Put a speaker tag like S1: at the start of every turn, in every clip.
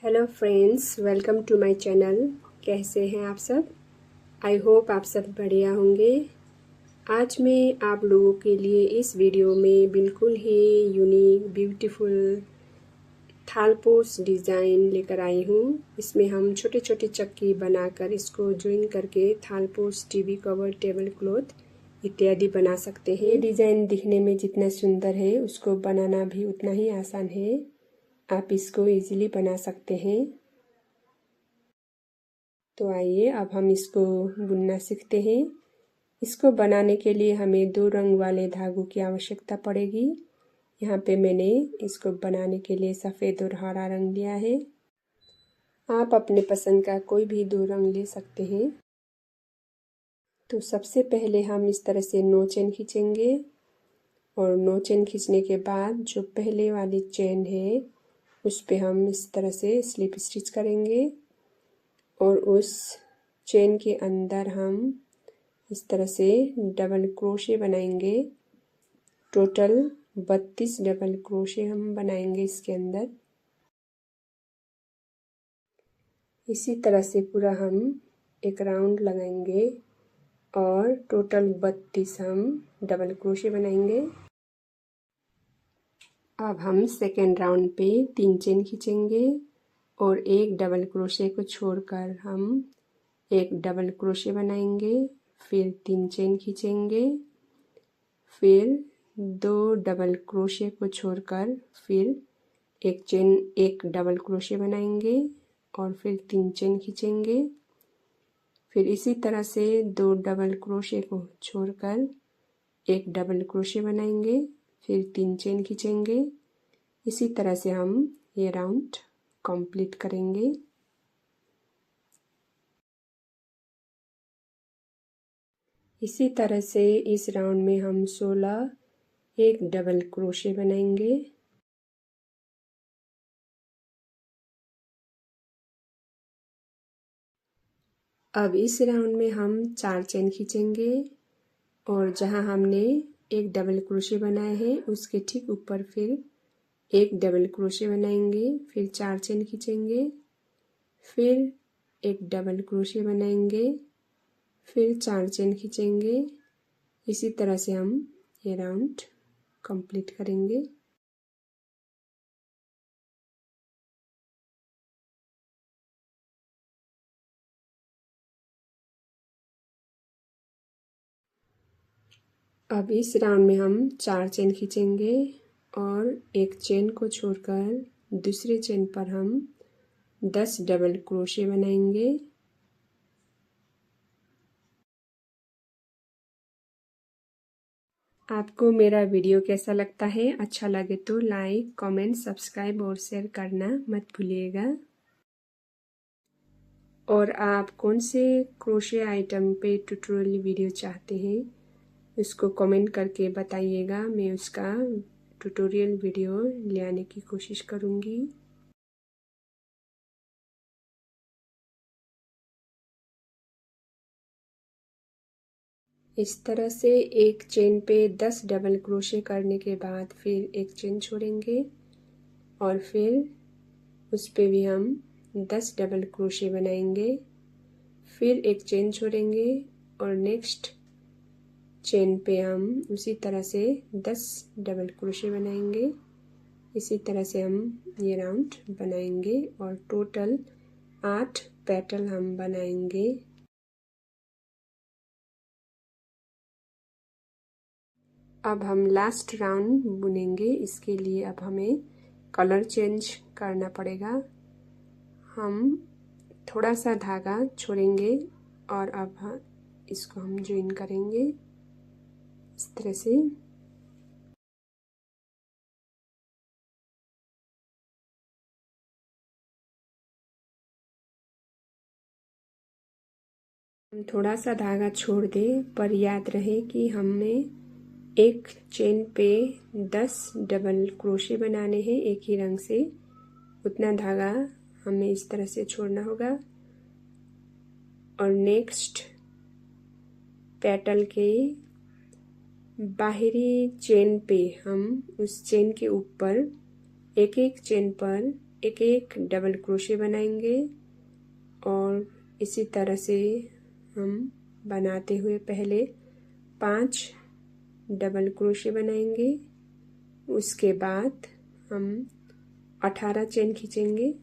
S1: Hello friends, welcome to my channel. कैसे हैं आप सब? आई होप आप सब बढ़िया होंगे। आज मैं आप लोगों के लिए इस वीडियो में बिल्कुल ही यूनिक ब्यूटीफुल थालपोस डिज़ाइन लेकर आई हूँ। इसमें हम छोटे छोटे चक्की बनाकर इसको ज्वाइन करके थालपोस, टीवी कवर, टेबल क्लॉथ इत्यादि बना सकते हैं। ये डिज़ाइन दिखने में जितना सुंदर है उसको बनाना भी उतना ही आसान है। आप इसको इजीली बना सकते हैं। तो आइए अब हम इसको बुनना सीखते हैं। इसको बनाने के लिए हमें 2 रंग वाले धागों की आवश्यकता पड़ेगी। यहाँ पे मैंने इसको बनाने के लिए सफ़ेद और हरा रंग लिया है। आप अपने पसंद का कोई भी 2 रंग ले सकते हैं। तो सबसे पहले हम इस तरह से 9 चेन खींचेंगे और 9 चेन खींचने के बाद जो पहले वाली चेन है उस पे हम इस तरह से स्लिप स्टिच करेंगे और उस चेन के अंदर हम इस तरह से डबल क्रोशे बनाएंगे। टोटल 32 डबल क्रोशे हम बनाएंगे इसके अंदर। इसी तरह से पूरा हम एक राउंड लगाएंगे और टोटल 32 हम डबल क्रोशे बनाएंगे। अब हम सेकेंड राउंड पे 3 चेन खींचेंगे और एक डबल क्रोशे को छोड़कर हम एक डबल क्रोशे बनाएंगे। फिर 3 चेन खींचेंगे, फिर 2 डबल क्रोशे को छोड़कर फिर एक डबल क्रोशे बनाएंगे और फिर 3 चेन खींचेंगे। फिर इसी तरह से 2 डबल क्रोशे को छोड़कर एक डबल क्रोशे बनाएंगे, फिर 3 चेन खींचेंगे। इसी तरह से हम ये राउंड कंप्लीट करेंगे। इसी तरह से इस राउंड में हम 16 एक डबल क्रोशे बनाएंगे। अब इस राउंड में हम 4 चेन खींचेंगे और जहां हमने एक डबल क्रोशे बनाए हैं उसके ठीक ऊपर फिर एक डबल क्रोशे बनाएंगे, फिर 4 चेन खींचेंगे, फिर एक डबल क्रोशे बनाएंगे, फिर 4 चेन खींचेंगे। इसी तरह से हम ये राउंड कंप्लीट करेंगे। अब इस राउंड में हम 4 चेन खींचेंगे और एक चेन को छोड़कर दूसरे चेन पर हम 10 डबल क्रोशे बनाएंगे। आपको मेरा वीडियो कैसा लगता है? अच्छा लगे तो लाइक, कमेंट, सब्सक्राइब और शेयर करना मत भूलिएगा। और आप कौन से क्रोशे आइटम पे ट्यूटोरियल वीडियो चाहते हैं उसको कमेंट करके बताइएगा। मैं उसका ट्यूटोरियल वीडियो ले आने की कोशिश करूँगी। इस तरह से एक चेन पे 10 डबल क्रोशे करने के बाद फिर एक चेन छोड़ेंगे और फिर उस पे भी हम 10 डबल क्रोशे बनाएंगे, फिर एक चेन छोड़ेंगे और नेक्स्ट चेन पे हम उसी तरह से 10 डबल क्रोशे बनाएंगे। इसी तरह से हम ये राउंड बनाएंगे और टोटल 8 पेटल हम बनाएंगे। अब हम लास्ट राउंड बुनेंगे। इसके लिए अब हमें कलर चेंज करना पड़ेगा। हम थोड़ा सा धागा छोड़ेंगे और अब इसको हम ज्वाइन करेंगे इस तरह से। हम थोड़ा सा धागा छोड़ दें, पर याद रहे कि हमें एक चेन पे 10 डबल क्रोशे बनाने हैं एक ही रंग से। उतना धागा हमें इस तरह से छोड़ना होगा और नेक्स्ट पेटल के बाहरी चेन पे हम उस चेन के ऊपर एक एक चेन पर एक एक डबल क्रोशे बनाएंगे और इसी तरह से हम बनाते हुए पहले 5 डबल क्रोशे बनाएंगे। उसके बाद हम 18 चेन खींचेंगे।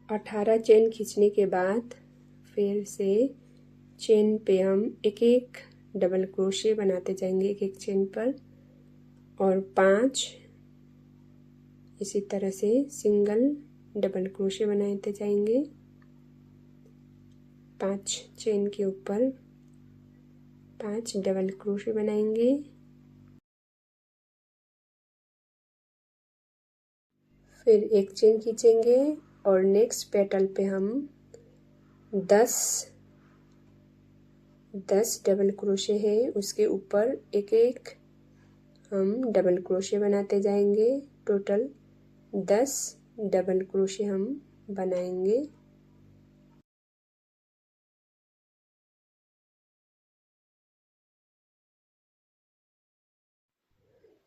S1: अठारह चेन खींचने के बाद फिर से चेन पे हम एक एक डबल क्रोशे बनाते जाएंगे एक एक चेन पर, और 5 इसी तरह से सिंगल डबल क्रोशे बनाते जाएंगे। 5 चेन के ऊपर 5 डबल क्रोशे बनाएंगे। फिर एक चेन खींचेंगे और नेक्स्ट पेटल पे हम 10 डबल क्रोशे है, उसके ऊपर एक एक हम डबल क्रोशे बनाते जाएंगे। टोटल 10 डबल क्रोशे हम बनाएंगे।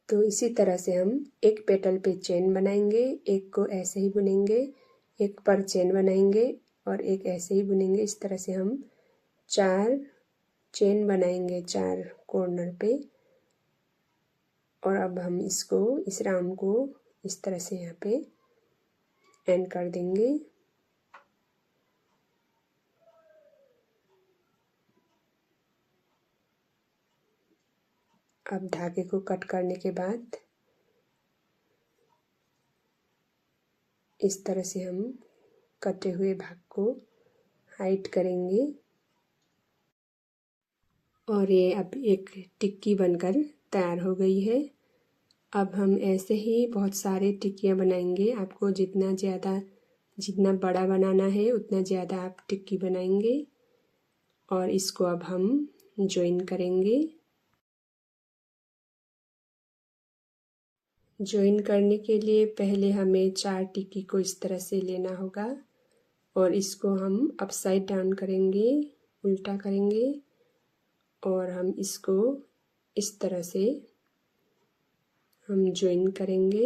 S1: तो इसी तरह से हम एक पेटल पे चेन बनाएंगे, एक को ऐसे ही बुनेंगे, एक पर चेन बनाएंगे और एक ऐसे ही बुनेंगे। इस तरह से हम 4 चेन बनाएंगे 4 कॉर्नर पे। और अब हम इसको इस राउंड को इस तरह से यहाँ पे एंड कर देंगे। अब धागे को कट करने के बाद इस तरह से हम कटे हुए भाग को हाइड करेंगे और ये अब एक टिक्की बनकर तैयार हो गई है। अब हम ऐसे ही बहुत सारे टिक्कियाँ बनाएंगे। आपको जितना बड़ा बनाना है उतना ज़्यादा आप टिक्की बनाएंगे और इसको अब हम ज्वाइन करेंगे। ज्वाइन करने के लिए पहले हमें 4 टिक्की को इस तरह से लेना होगा और इसको हम अपसाइड डाउन करेंगे, उल्टा करेंगे और हम इसको इस तरह से हम ज्वाइन करेंगे।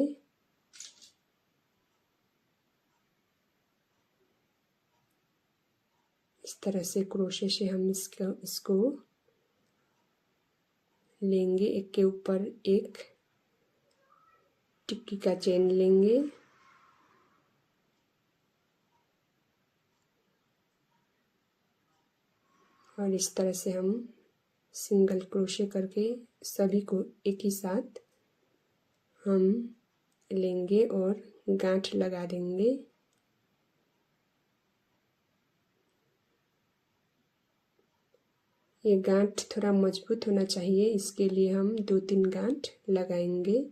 S1: इस तरह से क्रोशे से हम इसको लेंगे, एक के ऊपर एक टिक्की का चेन लेंगे और इस तरह से हम सिंगल क्रोशे करके सभी को एक ही साथ हम लेंगे और गांठ लगा देंगे। ये गांठ थोड़ा मजबूत होना चाहिए, इसके लिए हम 2-3 गांठ लगाएंगे।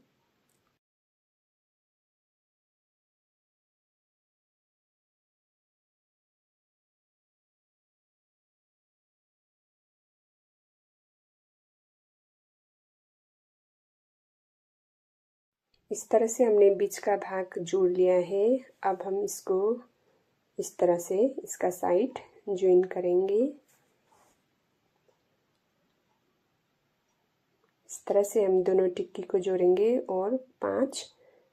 S1: इस तरह से हमने बीच का भाग जोड़ लिया है। अब हम इसको इस तरह से इसका साइड ज्वाइन करेंगे। इस तरह से हम दोनों टिक्की को जोड़ेंगे और 5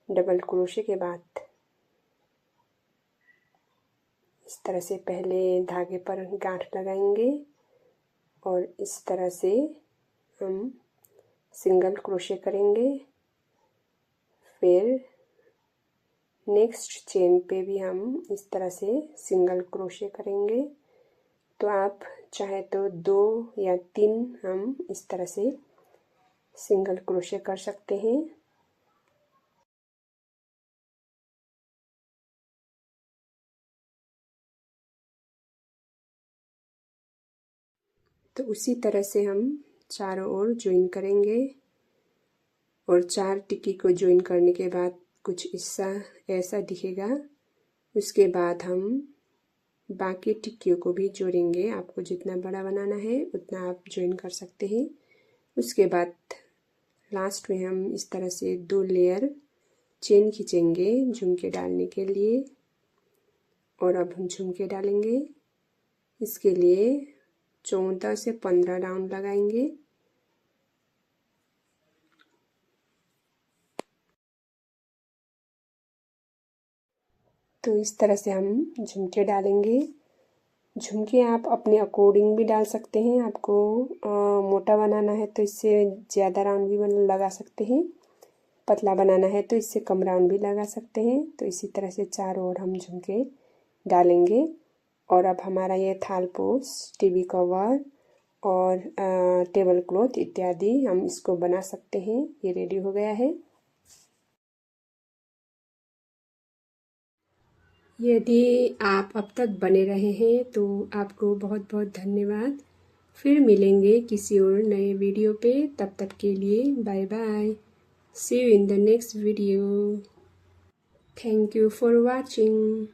S1: डबल क्रोशे के बाद इस तरह से पहले धागे पर गांठ लगाएंगे और इस तरह से हम सिंगल क्रोशे करेंगे। फिर नेक्स्ट चेन पे भी हम इस तरह से सिंगल क्रोशे करेंगे। तो आप चाहे तो 2 या 3 हम इस तरह से सिंगल क्रोशे कर सकते हैं। तो उसी तरह से हम चारों ओर ज्वाइन करेंगे और 4 टिक्की को ज्वाइन करने के बाद कुछ ऐसा दिखेगा। उसके बाद हम बाकी टिक्कियों को भी जोड़ेंगे। आपको जितना बड़ा बनाना है उतना आप ज्वाइन कर सकते हैं। उसके बाद लास्ट में हम इस तरह से 2 लेयर चेन खींचेंगे झुमके डालने के लिए। और अब हम झुमके डालेंगे। इसके लिए 14 से 15 राउंड लगाएंगे। तो इस तरह से हम झुमके डालेंगे। झुमके आप अपने अकॉर्डिंग भी डाल सकते हैं। आपको मोटा बनाना है तो इससे ज़्यादा राउंड भी लगा सकते हैं, पतला बनाना है तो इससे कम राउंड भी लगा सकते हैं। तो इसी तरह से चारों ओर हम झुमके डालेंगे। और अब हमारा ये थालपोश, टीवी कवर और टेबल क्लॉथ इत्यादि हम इसको बना सकते हैं। ये रेडी हो गया है। यदि आप अब तक बने रहे हैं तो आपको बहुत बहुत धन्यवाद। फिर मिलेंगे किसी और नए वीडियो पे। तब तक के लिए bye bye. See you in the next video. Thank you for watching.